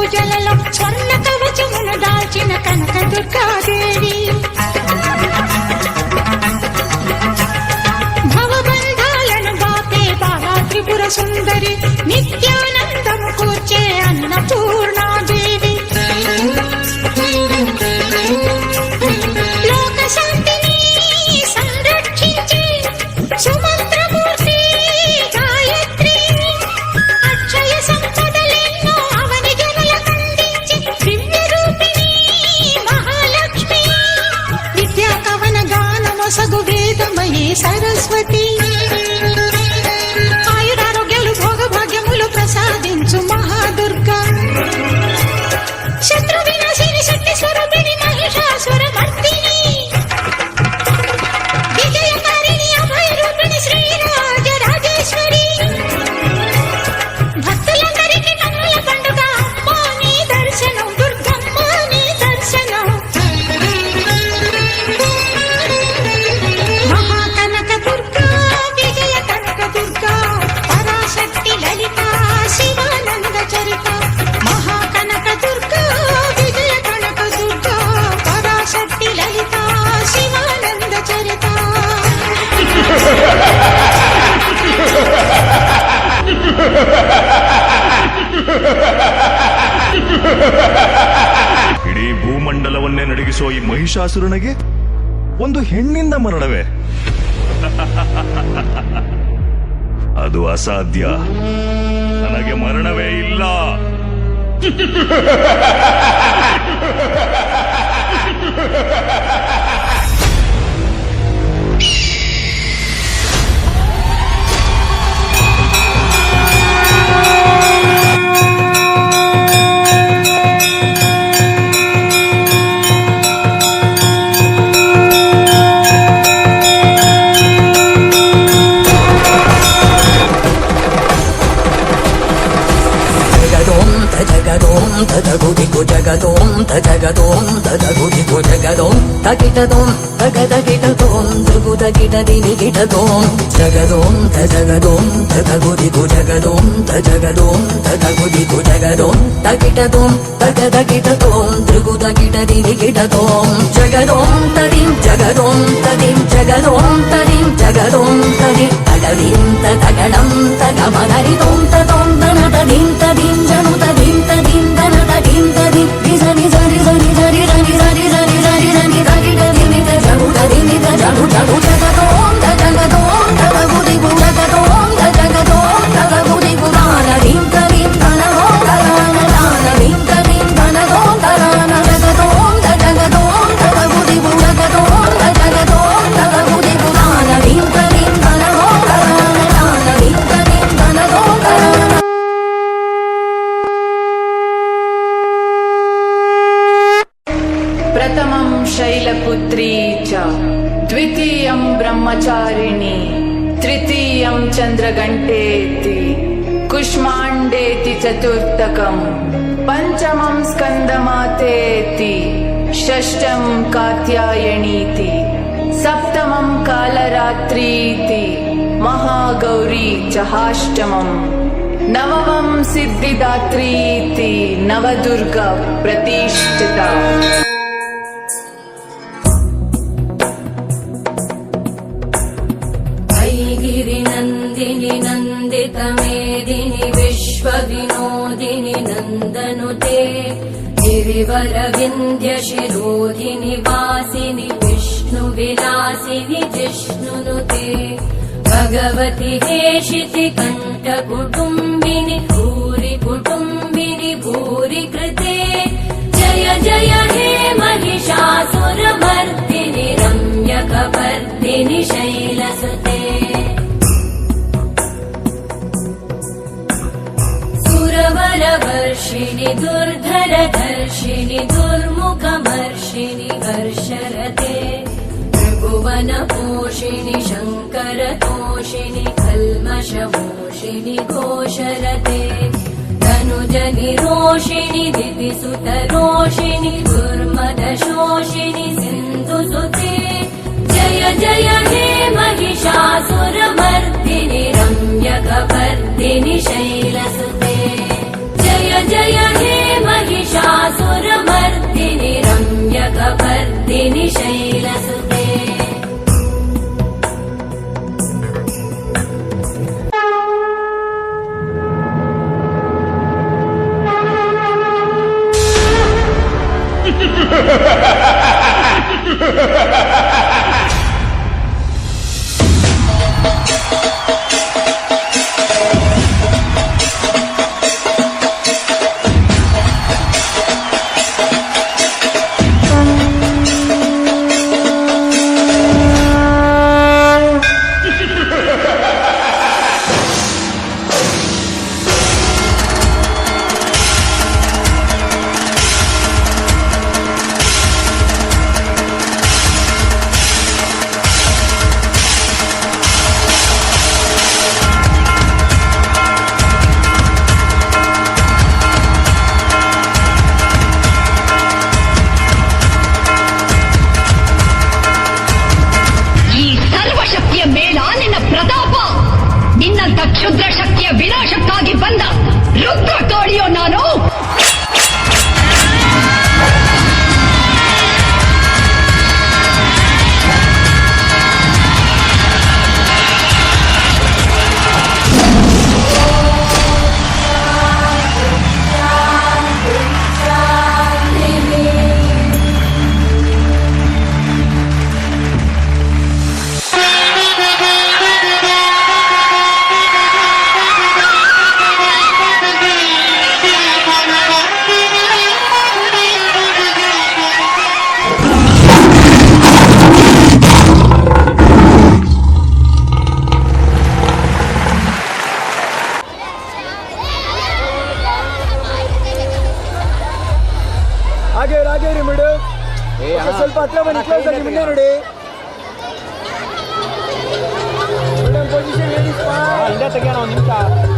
పూజలలో స్వర్ణ కవచమును దాల్చిన కనక దుర్గాదేవి భవబంధాలను బాపే బాలా త్రిపుర సుందరి నిత్యానందము కూర్చే అన్నపూర్ణాదేవి లోక శాంతిని సంరక్షించే సుమంత్రమూర్తి గాయత్రి అక్షయ సంపదలెన్నో అవని జనులకందించి దివ్య రూపిణి మహాలక్ష్మి విద్యా కవన గానమొసగు వేదమయీ సరస్వతి ఆయురారోగ్యాలు భోగభాగ్యములు ప్రసాదించు మహాదుర్గా శత్రు వినాశిని శక్తి స్వరూపిణి మహిషాసుర మర్దిని విజయకారిణి అభయ రూపిణి శ్రీరాజరాజేశ్వరి భక్తులందరికీ కన్నుల పండుగ అమ్మా నీ దర్శనం దుర్గమ్మ నీ దర్శనం మహాకనక దుర్గా విజయ కనక దుర్గా పరాశక్తి లలిత శివానంద చరిత మహాకనక దుర్గా విజయ కనక దుర్గా పరాశక్తి లలిత శివానంద చరిత ಇಡೀ ಭೂಮಂಡಲವನ್ನೇ ನಡಗಿಸೋ ಈ ಮಹಿಷಾಸುರನಿಗೆ ಒಂದು ಹೆಣ್ಣಿಂದ ಮರಣವೇ ಅದು ಅಸಾಧ್ಯ. ನನಗೆ ಮರಣವೇ ಇಲ್ಲ. తదగుదికు జగదోం తజగదోం తదగుదికు జగదోం తకిటదోం తగదగిటదోం దుగుదగిట దినిగిటదోం జగదోం తజగదోం తదగుదికు జగదోం తజగదోం తదగుదికు జగదోం తకిటదోం తగదగిటదోం దుగుదగిట దినిగిటదోం జగదోం తదిం జగదోం తదిం జగదోం తదిం జగదోం తది తగదిం తగడం తగమగరిదోం తదోం తన తదిం తదిం జను తదిం తదిం తన తదిం తదిం నిజ నిజ నిజ నిజ నిజ నిజ నిజ నిజ నిజ నిజ నిజ నిజ జగు తది నిజ జగు జగు జగదోం జగదోం తగగుదిగు జగదోం జగదోం తగగుదిగు దానదిం తదిం తనగోం తరాన దానదిం తదిం తనగోం తరాన జగదోం జగదోం తగగుదిగు జగదోం జగదోం తగగుదిగు దానదిం తదిం తనగోం తరాన దానదిం తదిం తనగోం తరాన प्रथमं शैलपुत्री च द्वितीयं ब्रह्मचारिणी तृतीयं चन्द्रघण्टेति कुष्माण्डेति चतुर्थकं पञ्चमं स्कन्दमातेति षष्ठं कात्यायनीति सप्तमं कालरात्रीति महागौरी च अष्टमं नवमं सिद्धिदात्रीति नवदुर्गा प्रतिष्ठिता गिरिनन्दिनि नन्दितमेदिनि विश्वविनोदिनि नन्दनुते गिरिवरविन्द्यशिरोधिनि वासिनि विष्णुविलासिनि जिष्णुनुते भगवति हेशिति कण्ठकुटुम्बिनि भूरि कुटुम्बिनि भूरि कृते जय जय हे महिषासुरमर्दिनि रम्यकपर्दिनि शैलसुते सुरवरवर्षिणि दुर्धरधर्षिणि दुर्मुखमर्षिणि हर्षरते त्रिभुवनपोषिणि शङ्करतोषिणि कल्मषमोषिणि घोषरते धनुजनिरोषिणि दिविसुतरोषिणि दुर्मदशोषिणि सिन्धुसुते जय जय हे महिषासुरमर्दिनि रम्यकपर्दिनि शैलसुते जय जय हे ರೂಪಿಣಿ ಶೈಲಸುತೆ ನಿನ್ನಂತ ಕ್ಷುದ್ರ ಶಕ್ತಿಯ ವಿನಾಶಕ್ಕಾಗಿ ಬಂದ ರುದ್ರ ಕಾಳಿಯೋ ನಾನು. ಹಾಗೆ ಮೇಡು ಸ್ವಲ್ಪ ಹತ್ರ ಬನ್ನಿ, ಕ್ಲೋಸ್ ಆಗಿ ಮುಂದೆ ನೋಡಿ. ಪೊಸಿಷನ್ ಹೇಳಿ, ಹಿಂದೆ ತೆಗಿಯೋಣ ಒಂದು ನಿಮಿಷ.